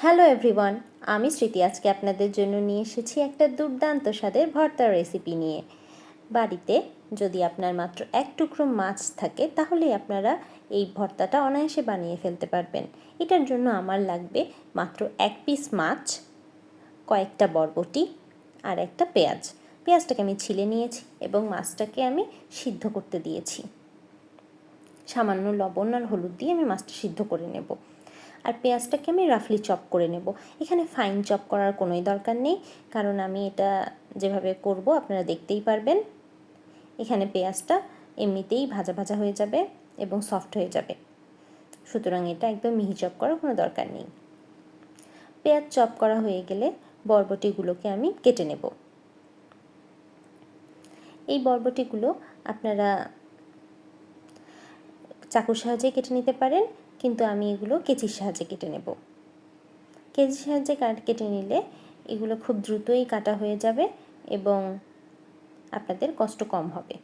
Hello everyone, আমি স্মৃতি আজকে আপনাদের জন্য নিয়ে এসেছি একটা দুর্দান্ত স্বাদের ভর্তার রেসিপি নিয়ে। বাড়িতে যদি আপনার মাত্র এক টুকরো মাছ থাকে তাহলেই আপনারা এই ভর্তাটা অনায়াসে বানিয়ে ফেলতে পারবেন। এটার জন্য আমার লাগবে মাত্র এক পিস মাছ, কয়েকটা বরবটি আর একটা পেঁয়াজ। পেঁয়াজটাকে আমি ছিলে নিয়েছি এবং মাছটাকে আমি সিদ্ধ করতে দিয়েছি। সামান্য লবণ আর হলুদ দিয়ে আমি মাছটা সিদ্ধ করে নেব। আর পেঁয়াজটাকে আমি রাফলি চপ করে নেব। এখানে ফাইন চপ করার কোনোই দরকার নেই, কারণ আমি এটা যেভাবে করব আপনারা দেখতেই পারবেন। এখানে পেঁয়াজটা এমনিতেই ভাজা ভাজা হয়ে যাবে এবং সফট হয়ে যাবে, সুতরাং এটা একদম মিহি চপ করার কোনো দরকার নেই। পেঁয়াজ চপ করা হয়ে গেলে বরবটিগুলোকে আমি কেটে নেব। এই বরবটিগুলো আপনারা চাকুর সাহায্যে কেটে নিতে পারেন, কিন্তু আমি এগুলো কেচির সাহায্যে কেটে নেব। কেচির সাহায্যে কেটে নিলে এগুলো খুব দ্রুতই কাটা হয়ে যাবে এবং আপনাদের কষ্ট কম হবে।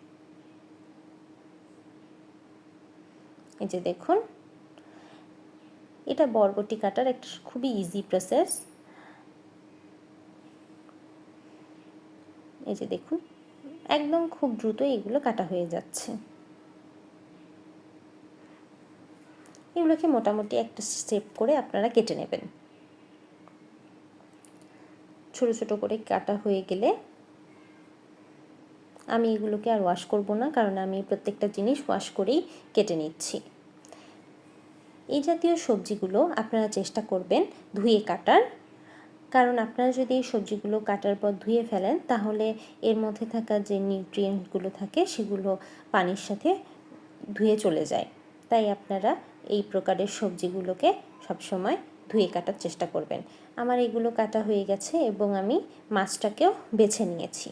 এই যে দেখুন, এটা বরবটি কাটার একটা খুবই ইজি প্রসেস। এই যে দেখুন, একদম খুব দ্রুতই এগুলো কাটা হয়ে যাচ্ছে। এগুলোকে মোটামুটি একটা স্টেপ করে আপনারা কেটে নেবেন। ছোট ছোট করে কাটা হয়ে গেলে আমি এগুলোকে আর ওয়াশ করব না, কারণ আমি প্রত্যেকটা জিনিস ওয়াশ করেই কেটে নিচ্ছি। এই জাতীয় সবজিগুলো আপনারা চেষ্টা করবেন ধুয়ে কাটার, কারণ আপনারা যদি এই সবজিগুলো কাটার পর ধুয়ে ফেলেন তাহলে এর মধ্যে থাকা যে নিউট্রিয়েন্টগুলো থাকে সেগুলো পানির সাথে ধুয়ে চলে যায়। তাই আপনারা এই প্রকারের সবজিগুলোকে সবসময় ধুয়ে কাটার চেষ্টা করবেন। আমার এগুলো কাটা হয়ে গেছে এবং আমি মাছটাকেও বেছে নিয়েছি।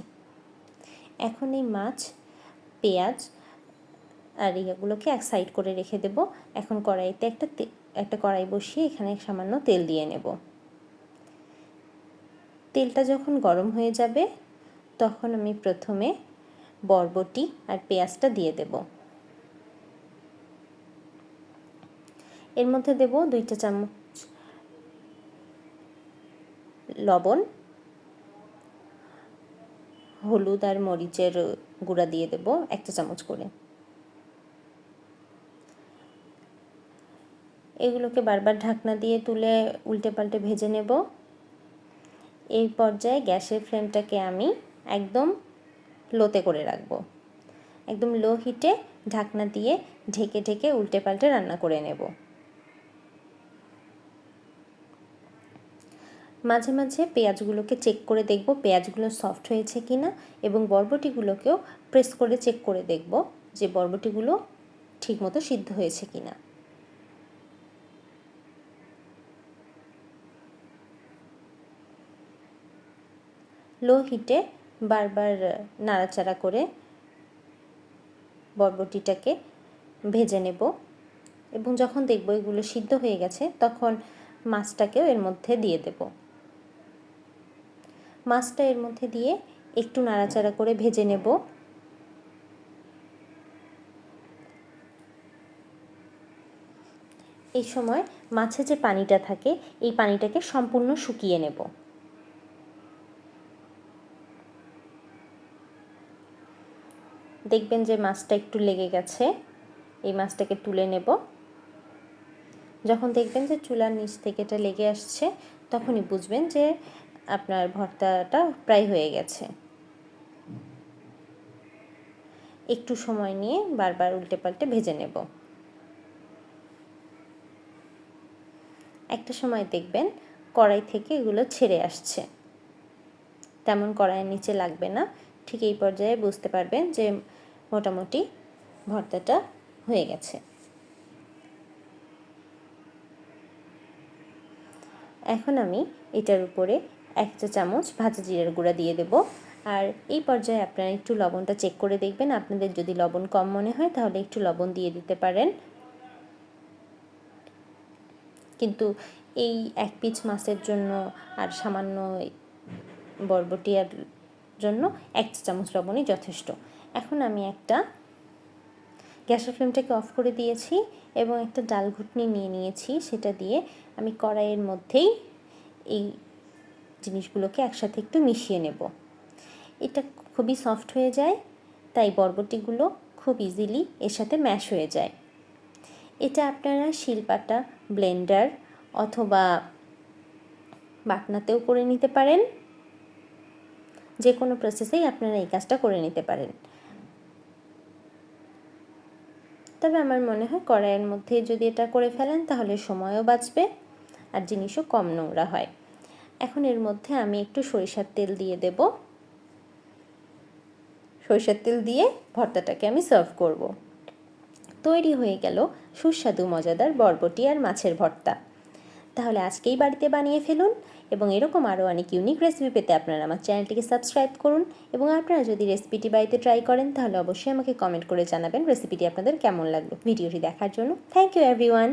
এখন এই মাছ, পেঁয়াজ আর এগুলোকে এক সাইড করে রেখে দেব। এখন কড়াইতে একটা কড়াই বসিয়ে এখানে সামান্য তেল দিয়ে নেব। তেলটা যখন গরম হয়ে যাবে তখন আমি প্রথমে বরবটি আর পেঁয়াজটা দিয়ে দেব। এর মধ্যে দেব 2 চামচ লবণ, হলুদ আর মরিচের গুঁড়া দিয়ে দেব 1 চামচ করে। এগুলোকে বারবার ঢাকনা দিয়ে তুলে উল্টে পাল্টে ভেজে নেব। এই পর্যায়ে গ্যাসের ফ্লেমটাকে আমি একদম লোতে করে রাখবো। একদম লো হিটে ঢাকনা দিয়ে ঢেকে ঢেকে উল্টে পাল্টে রান্না করে নেব। মাঝে মাঝে পেঁয়াজগুলোকে চেক করে দেখব পেঁয়াজগুলো সফট হয়েছে কিনা, এবং বরবটিগুলোকেও প্রেস করে চেক করে দেখব যে বরবটিগুলো ঠিকমতো সিদ্ধ হয়েছে কিনা। লো হিটে বারবার নাড়াচাড়া করে বরবটিটাকে ভেজে নেব, এবং যখন দেখব এগুলো সিদ্ধ হয়ে গেছে তখন মাছটাকেও এর মধ্যে দিয়ে দেব। মাছটা এর মধ্যে দিয়ে একটু নাড়াচাড়া করে ভেজে নেব। এই সময় মাছে যে পানিটা থাকে এই পানিটাকে সম্পূর্ণ শুকিয়ে নেব। দেখবেন যে মাছটা একটু লেগে গেছে, এই মাছটাকে তুলে নেব। যখন দেখবেন যে চুলার নিচ থেকে এটা লেগে আসছে তখনই বুঝবেন যে আপনার ভর্তাটা প্রায় হয়ে গেছে। একটু সময় নিয়ে বারবার উল্টে পাল্টে ভেজে নেব। একটা সময় দেখবেন কড়াই থেকে এগুলো ছেড়ে আসছে, তেমন কড়াইয়ের নিচে লাগবে না। ঠিক এই পর্যায়ে বুঝতে পারবেন যে মোটামুটি ভর্তাটা হয়ে গেছে। এখন আমি এটার উপরে 1 চা চামচ ভাজা জিরার গুঁড়া দিয়ে দেব। আর এই পর্যায়ে আপনারা একটু লবণটা চেক করে দেখবেন। আপনাদের যদি লবণ কম মনে হয় তাহলে একটু লবণ দিয়ে দিতে পারেন, কিন্তু এই 1 পিস মাছের জন্য আর সামান্য বরবটির জন্য 1 চা চামচ লবণই যথেষ্ট। এখন আমি একটা গ্যাসের ফ্লেমটাকে অফ করে দিয়েছি এবং একটা ডাল ঘুটনি নিয়ে নিয়েছি, সেটা দিয়ে আমি কড়াইয়ের মধ্যেই এই জিনিসগুলোকে একসাথে একটু মিশিয়ে নেব। এটা খুবই সফট হয়ে যায়, তাই বরবটিগুলো খুব ইজিলি এর সাথে ম্যাশ হয়ে যায়। এটা আপনারা শিলপাটা, ব্লেন্ডার অথবা বাটনাতেও করে নিতে পারেন। যে কোনো প্রসেসেই আপনারা এই কাজটা করে নিতে পারেন। তবে আমার মনে হয় কড়াইয়ের মধ্যে যদি এটা করে ফেলেন তাহলে সময়ও বাঁচবে আর জিনিসও কম নোংরা হয়। এখন এর মধ্যে আমি একটু সরিষার তেল দিয়ে দেব। সরিষার তেল দিয়ে ভর্তাটাকে আমি সার্ভ করব। তৈরি হয়ে গেল সুস্বাদু মজাদার বরবটি আর মাছের ভর্তা। তাহলে আজকেই বাড়িতে বানিয়ে ফেলুন এবং এরকম আরও অনেক ইউনিক রেসিপি পেতে আপনারা আমার চ্যানেলটিকে সাবস্ক্রাইব করুন এবং আপনারা যদি রেসিপিটি বাড়িতে ট্রাই করেন তাহলে অবশ্যই আমাকে কমেন্ট করে জানাবেন রেসিপিটি আপনাদের কেমন লাগলো। ভিডিওটি দেখার জন্য থ্যাংক ইউ এভরিওয়ান।